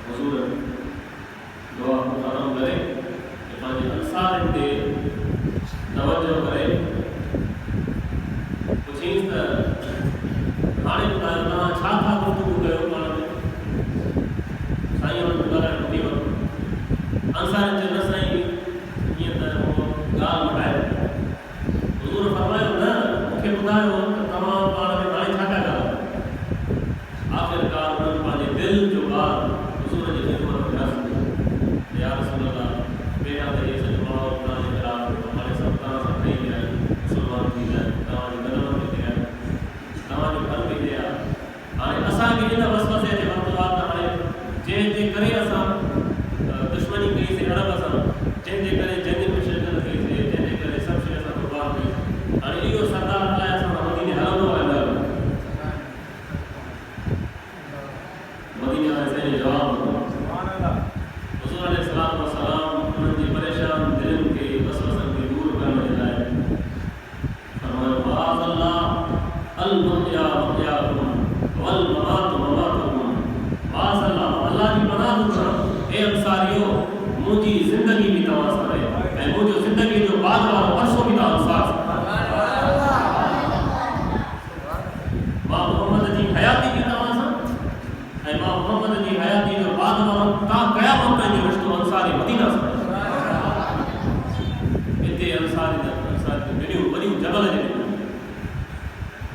हुजूर दुआ को ख़त्म करे कि पंहिंजे अंसारनि ते तवजो करे पुछींसि त हाणे ॿुधायो तव्हां छा छा गुफ़्तगू कयो पाण में। साईं हुननि खे ॻाल्हाइण वठी वञो। अंसारनि चयो न साईं ईअं त उहो ॻाल्हि मटाए। हुजूर फरमायो न मूंखे ॿुधायो त तव्हां पाण में हाणे छा था ॻाल्हायो। आख़िरकार उन्हनि पंहिंजे दिलि जो ॻाल्हि हुजूर जी ख़िदमत में अर्ज़ु कई। या रसूल अल्लाह पहिरियां त इहे सॼो माहौल तव्हांजे ख़िलाफ़ हुयो, हाणे सभु तव्हां सां ठही विया आहिनि, मुस्लमान थी विया आहिनि, तव्हांजे कदम में थिया आहिनि, तव्हांजो घर बि थिया। हाणे असांखे इन वसवसे जे वक़्तु आहे त हाणे जंहिंजे करे असां दुश्मनी कईसीं अरब सां, जंहिंजे करे जंग में शिरकत कईसीं, जंहिंजे करे सभु शइ असां क़ुर्बान कईसीं, हाणे इहो सरदार अलाए असां मदीने हलंदो आहे न। मदीने वारे साईं जो जवाबु हुज़ूर अलैहिस्सलाम उन्हनि जी परेशान दिलनि खे वसवसनि खे दूर करण जे लाइ फरमायो माअज़ल्लाह अल मुहया मुहयाकुम वल ममातु ममातुकुम। माअज़ल्लाह अल्लाह जी पनाह घुरां हे अंसारियो मुंहिंजी ज़िंदगी बि तव्हां सां रहे ऐं मुंहिंजो ज़िंदगी जो बाद वारो अरसो बि तव्हां अंसार सां। मां मुहम्मद जी हयाती बि तव्हां सां ऐं मां मुहम्मद जी हयाती जो बाद वारो तव्हां क़यामत ताईं जो रिश्तो अंसारी मदीना सां। हिते अंसारी वॾियूं वॾियूं जबल जॾहिं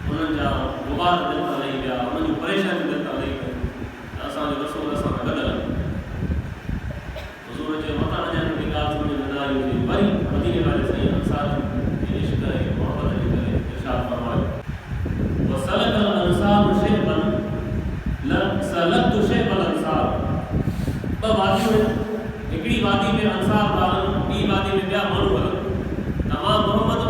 उन्हनि जा गुबार दिलि तां लही विया, उन्हनि जूं परेशानियूं दिलि तां लही वियूं त असांजो रसूल असां सां गॾु हलनि। हुज़ूर जे मथां अञा मूंखे ॻाल्हि सम्झ में न आई हुजे। वरी मदीने वारे साईं अंसार जी इश्क़ ऐं मुहबत जे करे इरशाद फरमायो वसलकल अंसार शेबन सलकतु शेबल अंसार। ॿ वादियूं आहिनि, हिकिड़ी वादी में अंसार वारनि, ॿी वादी में ॿिया माण्हू हलनि। त मां मुहम्मद